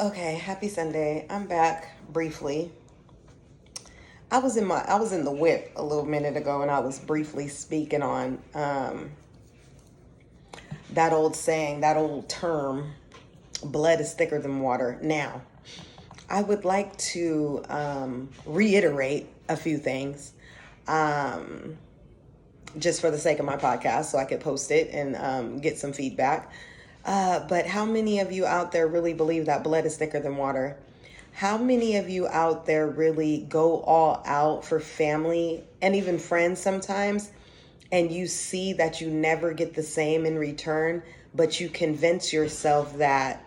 Okay, happy Sunday. I'm back briefly. I was in the whip a little minute ago and I was briefly speaking on that old saying, that old term, blood is thicker than water. Now, I would like to reiterate a few things just for the sake of my podcast so I could post it and get some feedback. But how many of you out there really believe that blood is thicker than water? How many of you out there really go all out for family and even friends sometimes, and you see that you never get the same in return, but you convince yourself that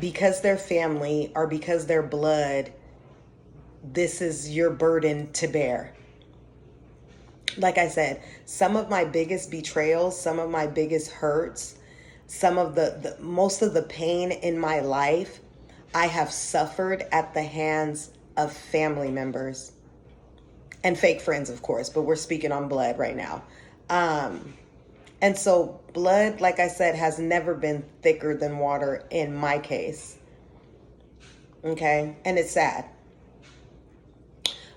because they're family or because they're blood, this is your burden to bear? Like I said, some of my biggest betrayals, some of my biggest hurts, some of the most of the pain in my life, I have suffered at the hands of family members and fake friends, of course, but we're speaking on blood right now. And so blood, like I said, has never been thicker than water in my case. Okay. And it's sad,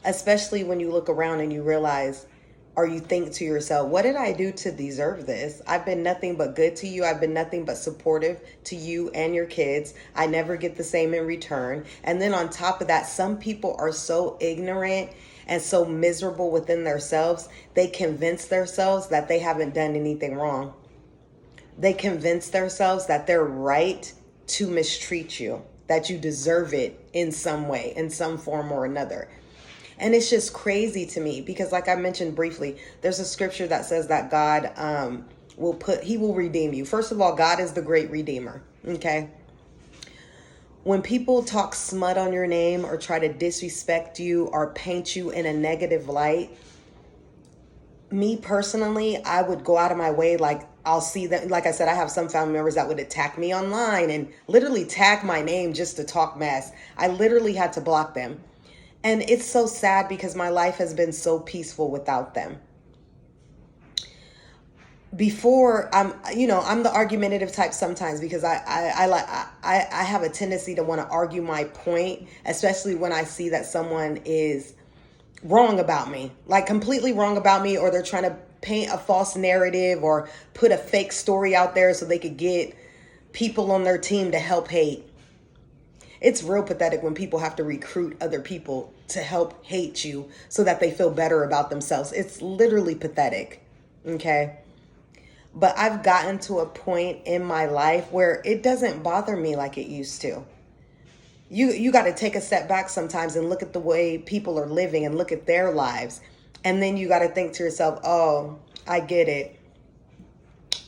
especially when you look around and you realize, or you think to yourself, what did I do to deserve this? I've been nothing but good to you. I've been nothing but supportive to you and your kids. I never get the same in return. And then on top of that, some people are so ignorant and so miserable within themselves, they convince themselves that they haven't done anything wrong. They convince themselves that they're right to mistreat you, that you deserve it in some way, in some form or another. And it's just crazy to me because, like I mentioned briefly, there's a scripture that says that God he will redeem you. First of all, God is the great redeemer. Okay. When people talk smut on your name or try to disrespect you or paint you in a negative light, me personally, I would go out of my way. Like, I'll see them. Like I said, I have some family members that would attack me online and literally tag my name just to talk mess. I literally had to block them. And it's so sad because my life has been so peaceful without them. Before, I'm the argumentative type sometimes because I have a tendency to want to argue my point, especially when I see that someone is wrong about me, like completely wrong about me, or they're trying to paint a false narrative or put a fake story out there so they could get people on their team to help hate. It's real pathetic when people have to recruit other people to help hate you so that they feel better about themselves. It's literally pathetic. Okay. But I've gotten to a point in my life where it doesn't bother me like it used to. You got to take a step back sometimes and look at the way people are living and look at their lives. And then you got to think to yourself, oh, I get it.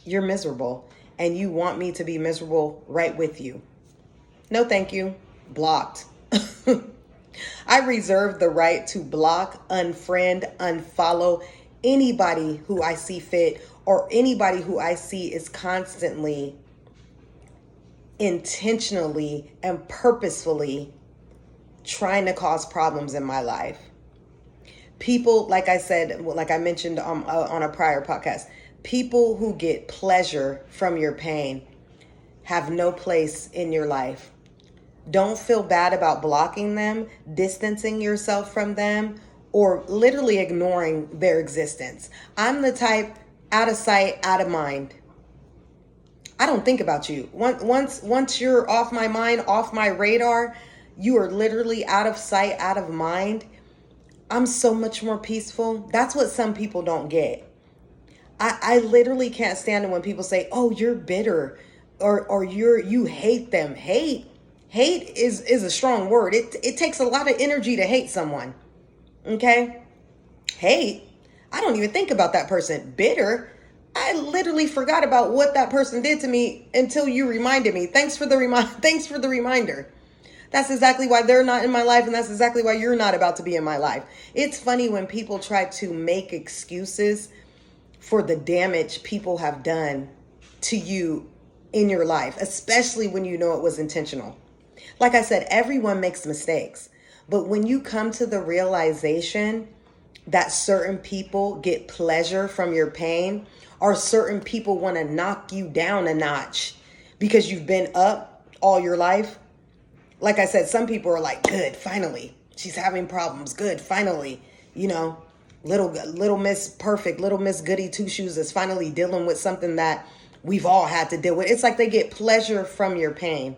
You're miserable and you want me to be miserable right with you. No, thank you. Blocked. I reserve the right to block, unfriend, unfollow anybody who I see fit or anybody who I see is constantly, intentionally, and purposefully trying to cause problems in my life. People, like I said, like I mentioned on a prior podcast, people who get pleasure from your pain have no place in your life. Don't feel bad about blocking them, distancing yourself from them, or literally ignoring their existence. I'm the type, out of sight, out of mind. I don't think about you. Once you're off my mind, off my radar, you are literally out of sight, out of mind. I'm so much more peaceful. That's what some people don't get. I literally can't stand it when people say, oh, you're bitter or you hate them. Hate is a strong word. It takes a lot of energy to hate someone. Okay? Hate. I don't even think about that person. Bitter. I literally forgot about what that person did to me until you reminded me. Thanks for the reminder. That's exactly why they're not in my life, and that's exactly why you're not about to be in my life. It's funny when people try to make excuses for the damage people have done to you in your life, especially when you know it was intentional. Like I said, everyone makes mistakes. But when you come to the realization that certain people get pleasure from your pain, or certain people want to knock you down a notch because you've been up all your life. Like I said, some people are like, good, finally. She's having problems. Good, finally. You know, little Miss Perfect, little Miss Goody Two Shoes is finally dealing with something that we've all had to deal with. It's like they get pleasure from your pain.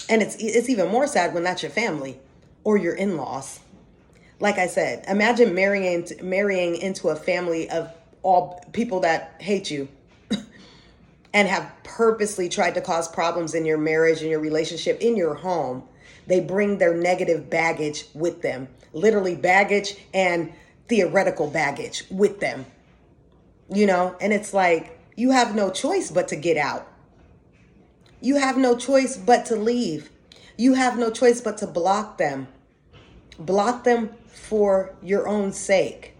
And it's even more sad when that's your family or your in-laws. Like I said, imagine marrying into a family of all people that hate you and have purposely tried to cause problems in your marriage, in your relationship, in your home. They bring their negative baggage with them, literally baggage and theoretical baggage with them, you know? And it's like, you have no choice but to get out. You have no choice but to leave. You have no choice but to block them. Block them for your own sake.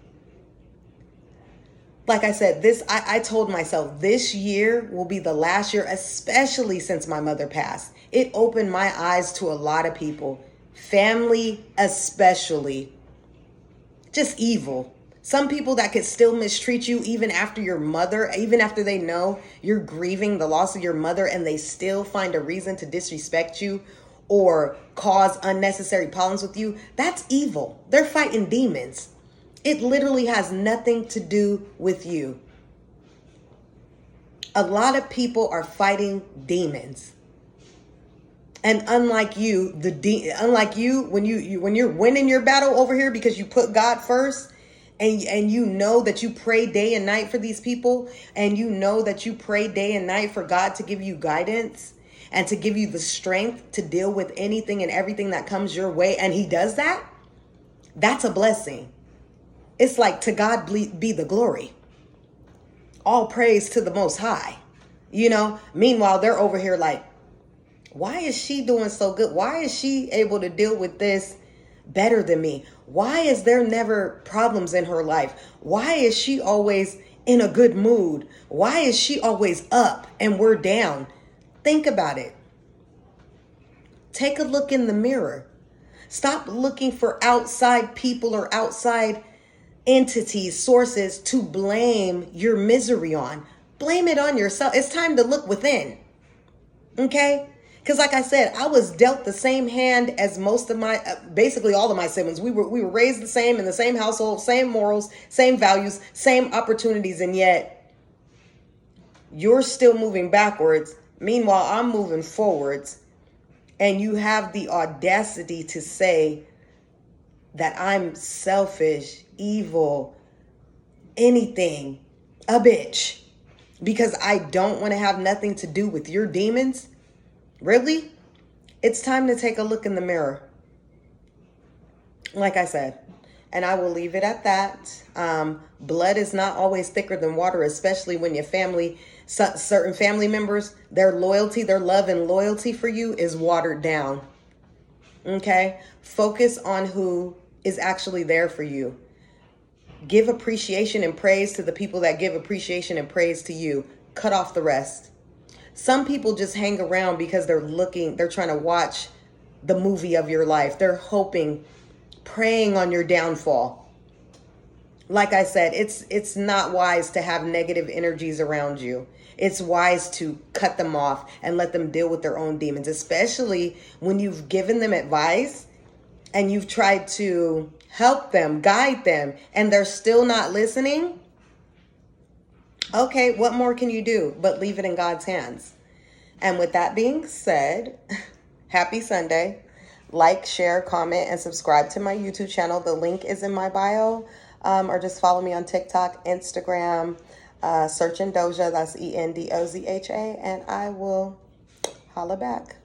Like I said, I told myself this year will be the last year, especially since my mother passed. It opened my eyes to a lot of people, family especially, just evil. Some people that could still mistreat you even after your mother, even after they know you're grieving the loss of your mother, and they still find a reason to disrespect you or cause unnecessary problems with you. That's evil. They're fighting demons. It literally has nothing to do with you. A lot of people are fighting demons. And unlike you, when you're winning your battle over here because you put God first, and you know that you pray day and night for these people, and you know that you pray day and night for God to give you guidance and to give you the strength to deal with anything and everything that comes your way, and he does that, that's a blessing. It's like, to God be the glory. All praise to the Most High. You know, meanwhile, they're over here like, why is she doing so good? Why is she able to deal with this better than me? Why is there never problems in her life? Why is she always in a good mood? Why is she always up and we're down? Think about it. Take a look in the mirror. Stop looking for outside people or outside entities, sources to blame your misery on. Blame it on yourself. It's time to look within. Okay? Because like I said, I was dealt the same hand as most of my, basically all of my siblings. We were raised the same, in the same household, same morals, same values, same opportunities. And yet you're still moving backwards. Meanwhile, I'm moving forwards. And you have the audacity to say that I'm selfish, evil, anything, a bitch, because I don't want to have nothing to do with your demons. Really? It's time to take a look in the mirror. Like I said, and I will leave it at that. Blood is not always thicker than water, especially when your family, certain family members, their loyalty, their love and loyalty for you is watered down. Okay? Focus on who is actually there for you. Give appreciation and praise to the people that give appreciation and praise to you. Cut off the rest. Some people just hang around because they're trying to watch the movie of your life. They're hoping, preying on your downfall. Like I said, it's not wise to have negative energies around you. It's wise to cut them off and let them deal with their own demons, especially when you've given them advice and you've tried to help them, guide them, and they're still not listening. Okay, what more can you do but leave it in God's hands? And with that being said, happy Sunday. Like, share, comment, and subscribe to my YouTube channel. The link is in my bio. Or just follow me on TikTok, Instagram, search Endoja, that's Endozha, and I will holla back.